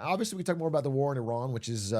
Obviously, we talk more about the war in Iran, which is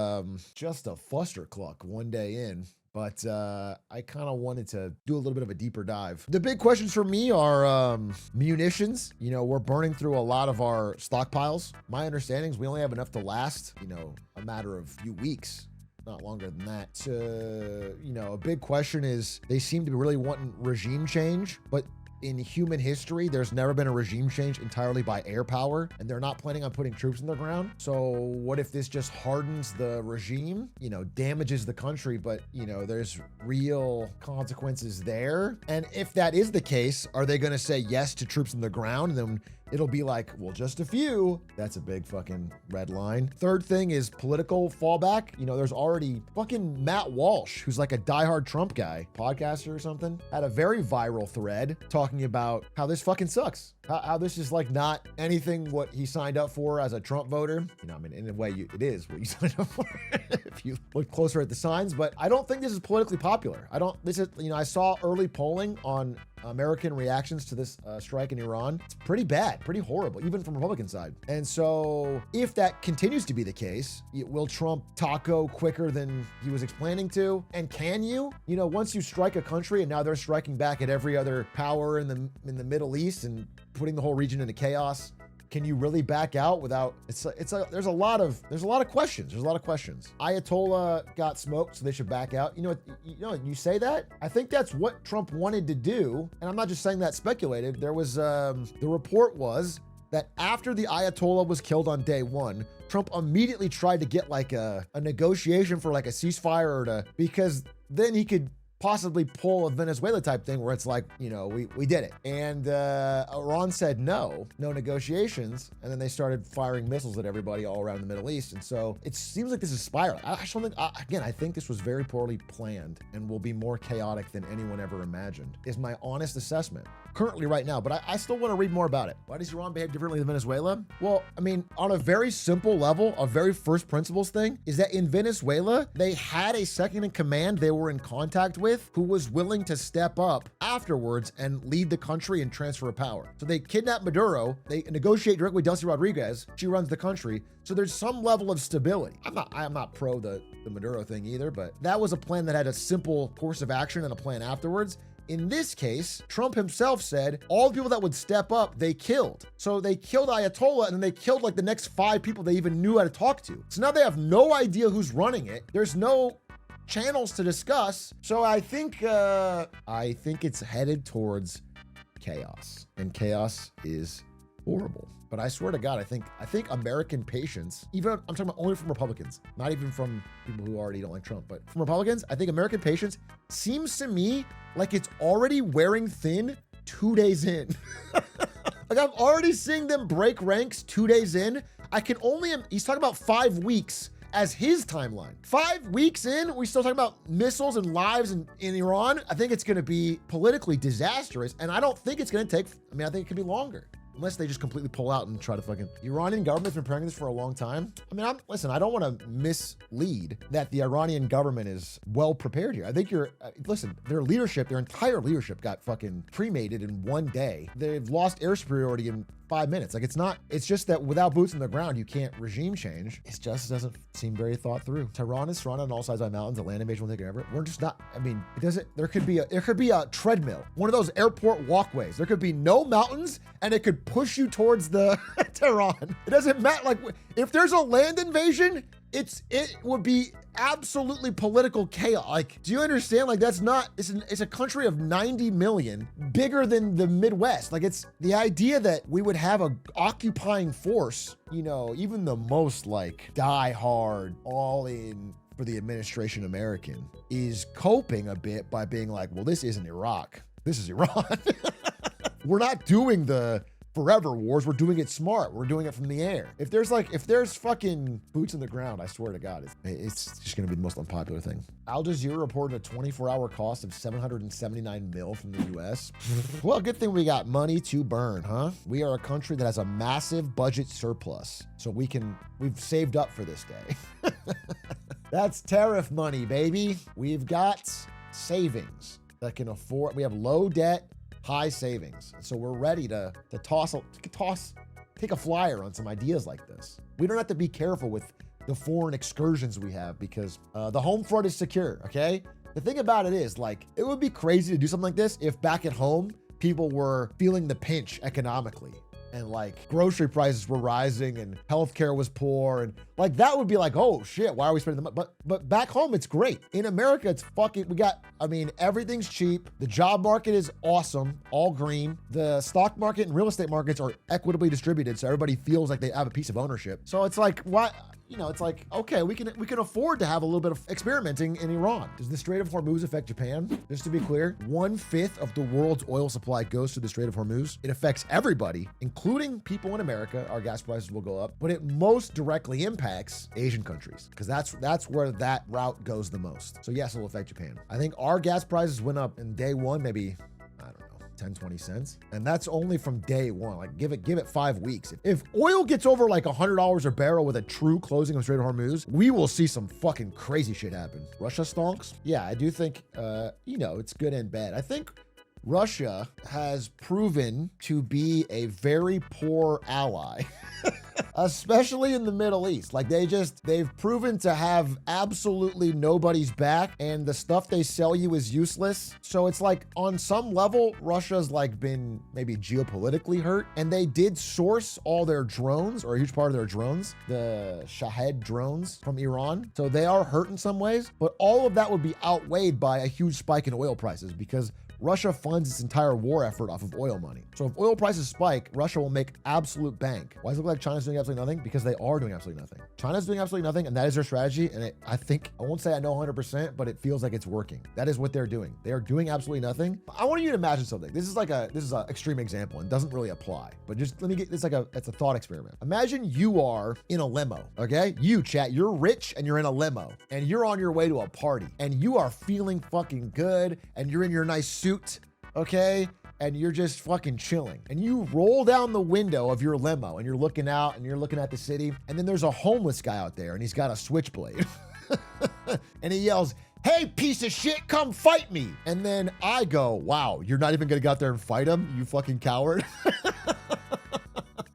just a clustercluck one day in. But I kind of wanted to do a little bit of a deeper dive. The big questions for me are munitions. You know, we're burning through a lot of our stockpiles. My understanding is we only have enough to last, you know, a matter of few weeks. Not longer than that. So, you know, a big question is they seem to be really wanting regime change, but in human history, there's never been a regime change entirely by air power, and they're not planning on putting troops in the ground. So what if this just hardens the regime, you know, damages the country, but, you know, there's real consequences there? And if that is the case, are they going to say yes to troops in the ground? And then it'll be like, well, just a few. That's a big fucking red line. Third thing is political fallback. You know, there's already fucking Matt Walsh, who's like a diehard Trump guy, podcaster or something, had a very viral thread talking about how this fucking sucks. How this is like not anything what he signed up for as a Trump voter. You know, I mean, in a way, it is what you signed up for if you look closer at the signs. But I don't think this is politically popular. I saw early polling on American reactions to this strike in Iran. It's pretty bad, pretty horrible, even from Republican side. And so if that continues to be the case, will Trump taco quicker than he was planning to? And can you know, once you strike a country and now they're striking back at every other power in the Middle East and putting the whole region into chaos, can you really back out without? There's a lot of questions. There's a lot of questions. Ayatollah got smoked, so they should back out. You know, you say that. I think that's what Trump wanted to do, and I'm not just saying that speculative. There was the report was that after the Ayatollah was killed on day one, Trump immediately tried to get like a negotiation for like a ceasefire because then he could possibly pull a Venezuela type thing where it's like, you know, we did it. And Iran said no negotiations. And then they started firing missiles at everybody all around the Middle East. And so it seems like this is spiraling. I think this was very poorly planned and will be more chaotic than anyone ever imagined, is my honest assessment currently right now. But I still want to read more about it. Why does Iran behave differently than Venezuela? Well, I mean, on a very simple level, a very first principles thing is that in Venezuela, they had a second in command they were in contact with who was willing to step up afterwards and lead the country and transfer of power. So they kidnap Maduro, they negotiate directly with Delcy Rodriguez, she runs the country. So there's some level of stability. I'm not pro the Maduro thing either, but that was a plan that had a simple course of action and a plan afterwards. In this case, Trump himself said all the people that would step up, they killed. So they killed Ayatollah and then they killed like the next 5 people they even knew how to talk to. So now they have no idea who's running it. There's no channels to discuss. So I think it's headed towards chaos, and chaos is horrible. But I swear to God, I think American patience, even I'm talking about only from Republicans, not even from people who already don't like Trump, but from Republicans, I think American patience seems to me like it's already wearing thin 2 days in. Like I'm already seeing them break ranks 2 days in. He's talking about 5 weeks as his timeline. 5 weeks in, we still talking about missiles and lives in Iran. I think it's going to be politically disastrous. And I don't think it's going to take, I think it could be longer. Unless they just completely pull out and try to fucking... The Iranian government's been preparing this for a long time. I mean, I don't want to mislead that the Iranian government is well prepared here. I think listen, their entire leadership got fucking cremated in one day. They've lost air superiority in 5 minutes. Like it's just that without boots on the ground, you can't regime change. It just doesn't seem very thought through. Tehran is surrounded on all sides by mountains. A land invasion will take over. We're just not, there could be a treadmill, one of those airport walkways. There could be no mountains and it could push you towards the Tehran. It doesn't matter. Like if there's a land invasion, it would be absolutely political chaos. Like, do you understand? Like it's a country of 90 million, bigger than the Midwest. Like it's the idea that we would have a occupying force, you know, even the most like die hard, all in for the administration American is coping a bit by being like, well, this isn't Iraq. This is Iran. We're not doing the forever wars. We're doing it smart. We're doing it from the air. If there's fucking boots in the ground, I swear to God, it's just going to be the most unpopular thing. Al Jazeera reported a 24-hour cost of 779 mil from the US. Well, good thing we got money to burn, huh? We are a country that has a massive budget surplus. So we've saved up for this day. That's tariff money, baby. We've got savings that can afford, we have low debt, high savings. So we're ready to toss take a flyer on some ideas like this. We don't have to be careful with the foreign excursions we have because the home front is secure, okay? The thing about it is, like, it would be crazy to do something like this if back at home, people were feeling the pinch economically and like grocery prices were rising and healthcare was poor. And like, that would be like, oh shit, why are we spending the money? But back home, it's great. In America, it's fucking, everything's cheap. The job market is awesome, all green. The stock market and real estate markets are equitably distributed. So everybody feels like they have a piece of ownership. So it's like, what? It's like, okay, we can afford to have a little bit of experimenting in Iran. Does the Strait of Hormuz affect Japan? Just to be clear, 1/5 of the world's oil supply goes to the Strait of Hormuz. It affects everybody, including people in America. Our gas prices will go up, but it most directly impacts Asian countries because that's where that route goes the most. So yes, it'll affect Japan. I think our gas prices went up in day one, maybe, I don't know, 10, 20 cents. And that's only from day one. Like give it 5 weeks. If oil gets over like $100 a barrel with a true closing of Strait of Hormuz, we will see some fucking crazy shit happen. Russia stonks? Yeah, I do think, it's good and bad. I think Russia has proven to be a very poor ally, especially in the Middle East. Like they've proven to have absolutely nobody's back and the stuff they sell you is useless. So it's like on some level, Russia's like been maybe geopolitically hurt, and they did source all their drones, or a huge part of their drones, the Shahed drones from Iran. So they are hurt in some ways, but all of that would be outweighed by a huge spike in oil prices because Russia funds its entire war effort off of oil money. So if oil prices spike, Russia will make absolute bank. Why does it look like China's doing absolutely nothing? Because they are doing absolutely nothing. China's doing absolutely nothing, and that is their strategy. And I won't say I know 100%, but it feels like it's working. That is what they're doing. They are doing absolutely nothing. I want you to imagine something. This is an extreme example and doesn't really apply, but just let me get, it's a thought experiment. Imagine you are in a limo, okay? You, chat, you're rich and you're in a limo and you're on your way to a party and you are feeling fucking good and you're in your nice suit, okay? And you're just fucking chilling. And you roll down the window of your limo and you're looking out and you're looking at the city. And then there's a homeless guy out there and he's got a switchblade. And he yells, "Hey, piece of shit, come fight me." And then I go, wow, you're not even gonna go out there and fight him, you fucking coward.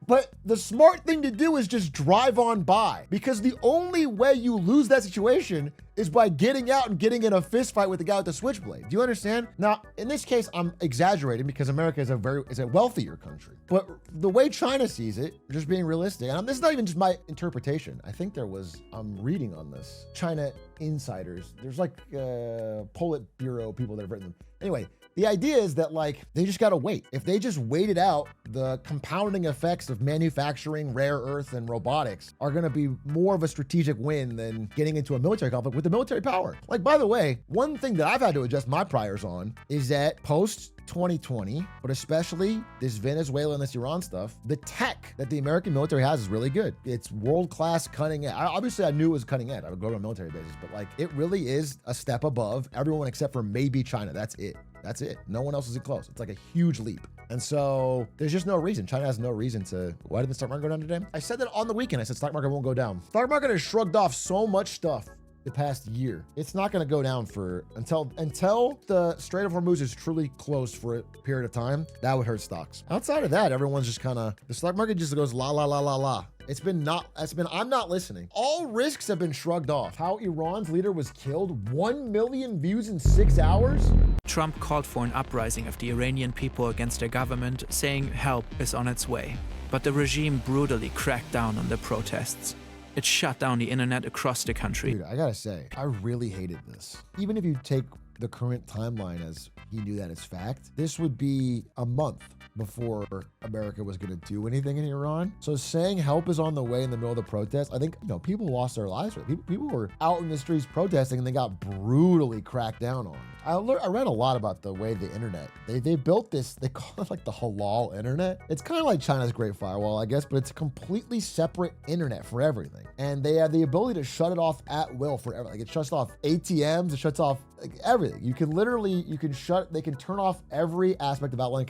But the smart thing to do is just drive on by, because the only way you lose that situation is by getting out and getting in a fist fight with the guy with the switchblade. Do you understand? Now, in this case, I'm exaggerating because America is a wealthier country. But the way China sees it, just being realistic, and this is not even just my interpretation. I think I'm reading on this. China insiders, there's like Politburo people that have written them. Anyway, the idea is that like, they just gotta wait. If they just waited out, the compounding effects of manufacturing, rare earth, and robotics are gonna be more of a strategic win than getting into a military conflict with the military power. Like, by the way, one thing that I've had to adjust my priors on is that post 2020, but especially this Venezuela and this Iran stuff, the tech that the American military has is really good. It's world-class, cutting edge. Obviously, I knew it was cutting edge. I would go to a military basis, but like, it really is a step above everyone except for maybe China. That's it. That's it. No one else is close. It's like a huge leap. And so there's just no reason. China has no reason to. Why did the stock market go down today? I said that on the weekend. I said stock market won't go down. Stock market has shrugged off so much stuff the past year. It's not going to go down until the Strait of Hormuz is truly closed for a period of time. That would hurt stocks. Outside of that, everyone's just kind of, the stock market just goes la la la la la. I'm not listening. All risks have been shrugged off. How Iran's leader was killed, 1 million views in 6 hours. Trump called for an uprising of the Iranian people against their government, saying help is on its way. But the regime brutally cracked down on the protests. It shut down the internet across the country. Dude, I gotta say, I really hated this. Even if you take the current timeline as he knew that as fact, this would be a month before America was going to do anything in Iran. So saying help is on the way in the middle of the protest, I think, people lost their lives. People were out in the streets protesting and they got brutally cracked down on. I read a lot about the way the internet, they built this, they call it like the halal internet. It's kind of like China's Great Firewall, I guess, but it's a completely separate internet for everything. And they have the ability to shut it off at will forever. Like, it shuts off ATMs, it shuts off like everything. They can turn off every aspect of outline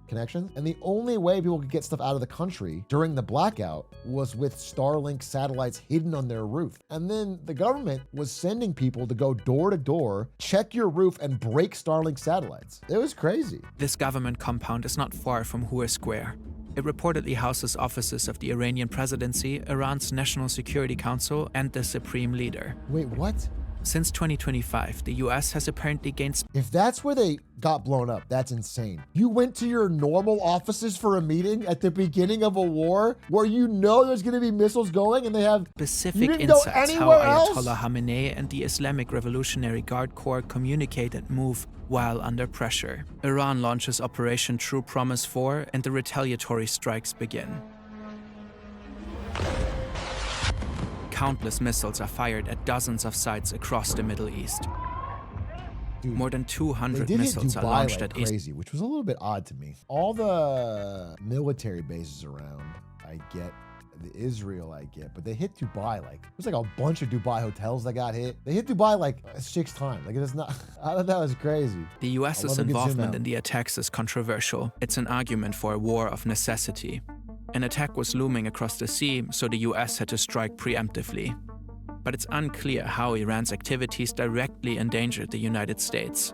connections. And the only way people could get stuff out of the country during the blackout was with Starlink satellites hidden on their roof. And then the government was sending people to go door to door, check your roof, and break Starlink satellites. It was crazy. This government compound is not far from Hua Square. It reportedly houses offices of the Iranian presidency, Iran's National Security Council, and the Supreme Leader. Wait, what? Since 2025, the US has apparently gained... If that's where they got blown up, that's insane. You went to your normal offices for a meeting at the beginning of a war where you know there's going to be missiles going and they have specific you didn't know insights how anywhere else? Ayatollah Khamenei and the Islamic Revolutionary Guard Corps communicate and move while under pressure. Iran launches Operation True Promise 4 and the retaliatory strikes begin. Countless missiles are fired at dozens of sites across the Middle East. Dude, more than 200 they did missiles hit are Dubai launched like at crazy, which was a little bit odd to me. All the military bases around, I get. The Israel, I get, but they hit Dubai like there's like a bunch of Dubai hotels that got hit. They hit Dubai like 6 times. Like it's not. I thought that was crazy. The US's involvement in the attacks is controversial. It's an argument for a war of necessity. An attack was looming across the sea, so the US had to strike preemptively. But it's unclear how Iran's activities directly endangered the United States.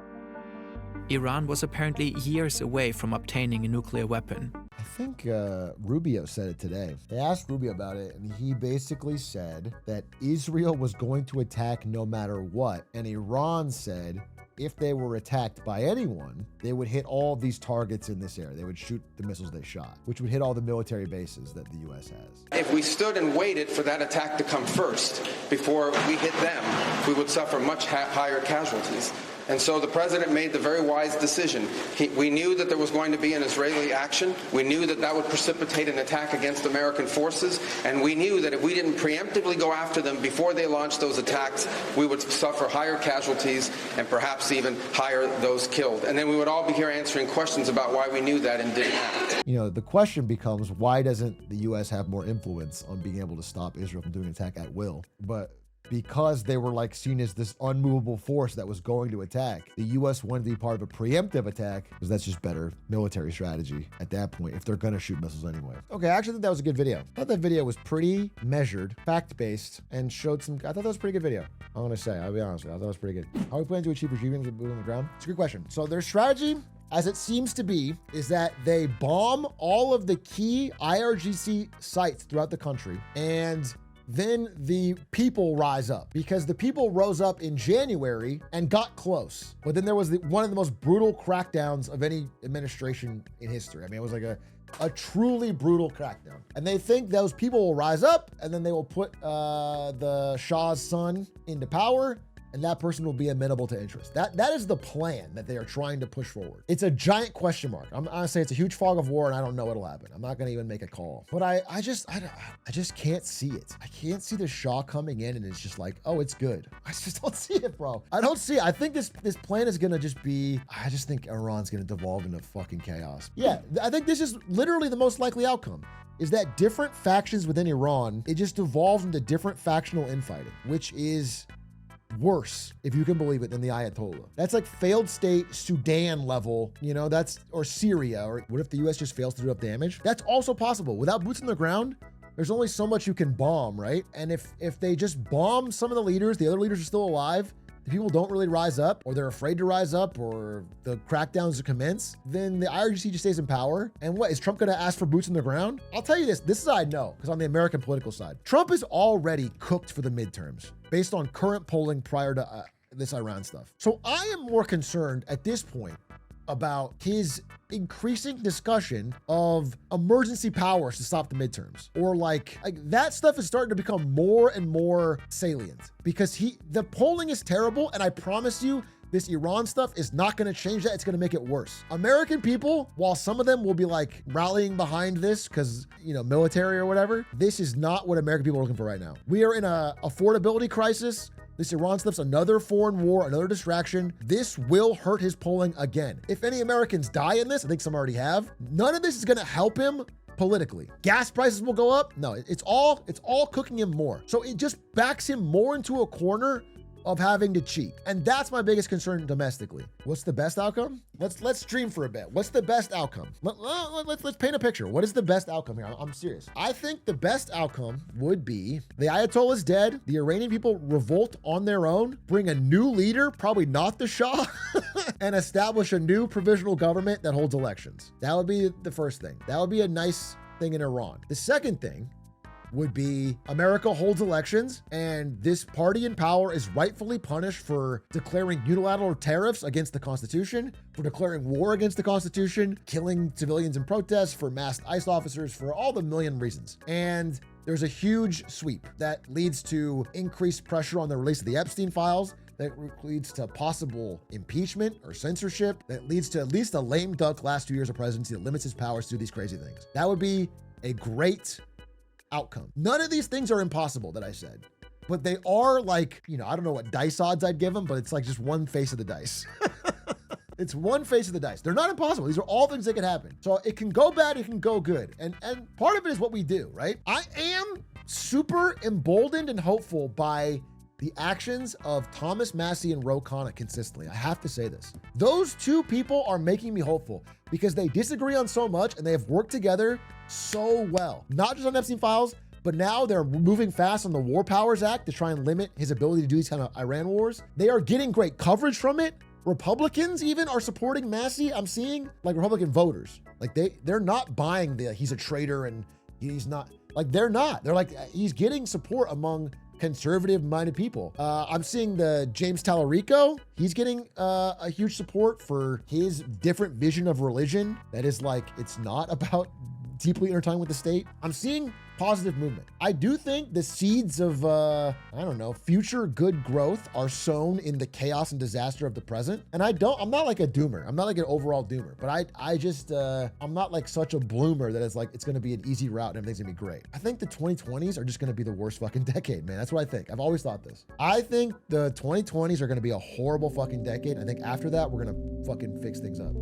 Iran was apparently years away from obtaining a nuclear weapon. I think Rubio said it today. They asked Rubio about it, and he basically said that Israel was going to attack no matter what, and Iran said if they were attacked by anyone, they would hit all these targets in this area. They would shoot the missiles they shot, which would hit all the military bases that the U.S. has. If we stood and waited for that attack to come first before we hit them, we would suffer much higher casualties. And so the president made the very wise decision. We knew that there was going to be an Israeli action. We knew that that would precipitate an attack against American forces. And we knew that if we didn't preemptively go after them before they launched those attacks, we would suffer higher casualties and perhaps even higher those killed. And then we would all be here answering questions about why we knew that and didn't act. You know, the question becomes, why doesn't the U.S. have more influence on being able to stop Israel from doing an attack at will? But because they were like seen as this unmovable force that was going to attack, the U.S. wanted to be part of a preemptive attack because that's just better military strategy at that point if they're going to shoot missiles anyway. Okay, I actually think that was a good video. I thought that video was pretty measured, fact-based, and showed some... I thought that was a pretty good video. I'm going to say, I'll be honest with you, I thought it was pretty good. How are we planning to achieve regime with boots on the ground? It's a good question. So their strategy, as it seems to be, is that they bomb all of the key IRGC sites throughout the country, and then the people rise up, because the people rose up in January and got close. But then there was one of the most brutal crackdowns of any administration in history. I mean, it was like a truly brutal crackdown. And they think those people will rise up, and then they will put the Shah's son into power, and that person will be amenable to interest. That is the plan that they are trying to push forward. It's a giant question mark. I'm gonna say it's a huge fog of war, and I don't know what'll happen. I'm not gonna even make a call. But I just can't see it. I can't see the Shah coming in and it's just like, oh, it's good. I just don't see it, bro. I don't see it. I think this plan is gonna just be, I just think Iran's gonna devolve into fucking chaos. Yeah, I think this is literally the most likely outcome, is that different factions within Iran, it just devolves into different factional infighting, which is worse, if you can believe it, than the Ayatollah. That's like failed state Sudan level, you know, or Syria, or what if the US just fails to do enough damage? That's also possible. Without boots on the ground, there's only so much you can bomb, right? And if they just bomb some of the leaders, the other leaders are still alive, the people don't really rise up, or they're afraid to rise up, or the crackdowns commence, then the IRGC just stays in power. And what, is Trump gonna ask for boots on the ground? I'll tell you this is I know, because on the American political side, Trump is already cooked for the midterms, based on current polling prior to this Iran stuff. So I am more concerned at this point about his increasing discussion of emergency powers to stop the midterms, or like that stuff is starting to become more and more salient, because the polling is terrible, and I promise you this Iran stuff is not going to change that. It's going to make it worse. American people, while some of them will be like rallying behind this because, you know, military or whatever, this is not what American people are looking for right now. We are in a affordability crisis. This Iran stuff's another foreign war, another distraction. This will hurt his polling again. If any Americans die in this, I think some already have, none of this is gonna help him politically. Gas prices will go up. No, it's all cooking him more. So it just backs him more into a corner of having to cheat. And that's my biggest concern domestically. What's the best outcome? Let's dream for a bit. What's the best outcome? Let's paint a picture. What is the best outcome here? I'm serious. I think the best outcome would be the Ayatollah is dead, the Iranian people revolt on their own, bring a new leader, probably not the Shah, and establish a new provisional government that holds elections. That would be the first thing. That would be a nice thing in Iran. The second thing would be America holds elections and this party in power is rightfully punished for declaring unilateral tariffs against the Constitution, for declaring war against the Constitution, killing civilians in protests, for masked ICE officers, for all the million reasons. And there's a huge sweep that leads to increased pressure on the release of the Epstein files, that leads to possible impeachment or censorship, that leads to at least a lame duck last 2 years of presidency that limits his powers to do these crazy things. That would be a great outcome. None of these things are impossible that I said, but they are like, I don't know what dice odds I'd give them, but it's like just one face of the dice. It's one face of the dice. They're not impossible. These are all things that can happen. So it can go bad, it can go good. And part of it is what we do, right? I am super emboldened and hopeful by the actions of Thomas Massie and Ro Khanna consistently. I have to say this. Those two people are making me hopeful because they disagree on so much and they have worked together so well. Not just on Epstein files, but now they're moving fast on the War Powers Act to try and limit his ability to do these kind of Iran wars. They are getting great coverage from it. Republicans even are supporting Massie. I'm seeing like Republican voters. Like they're not buying he's a traitor and he's not, like they're not. They're like, he's getting support among conservative-minded people. I'm seeing the James Tallarico. He's getting a huge support for his different vision of religion. That is like, it's not about deeply intertwined with the state. I'm seeing positive movement. I do think the seeds of, future good growth are sown in the chaos and disaster of the present. And I'm not like a doomer. I'm not like an overall doomer, but I'm not like such a bloomer that it's like, it's going to be an easy route and everything's gonna be great. I think the 2020s are just going to be the worst fucking decade, man. That's what I think. I've always thought this. I think the 2020s are going to be a horrible fucking decade. I think after that, we're going to fucking fix things up.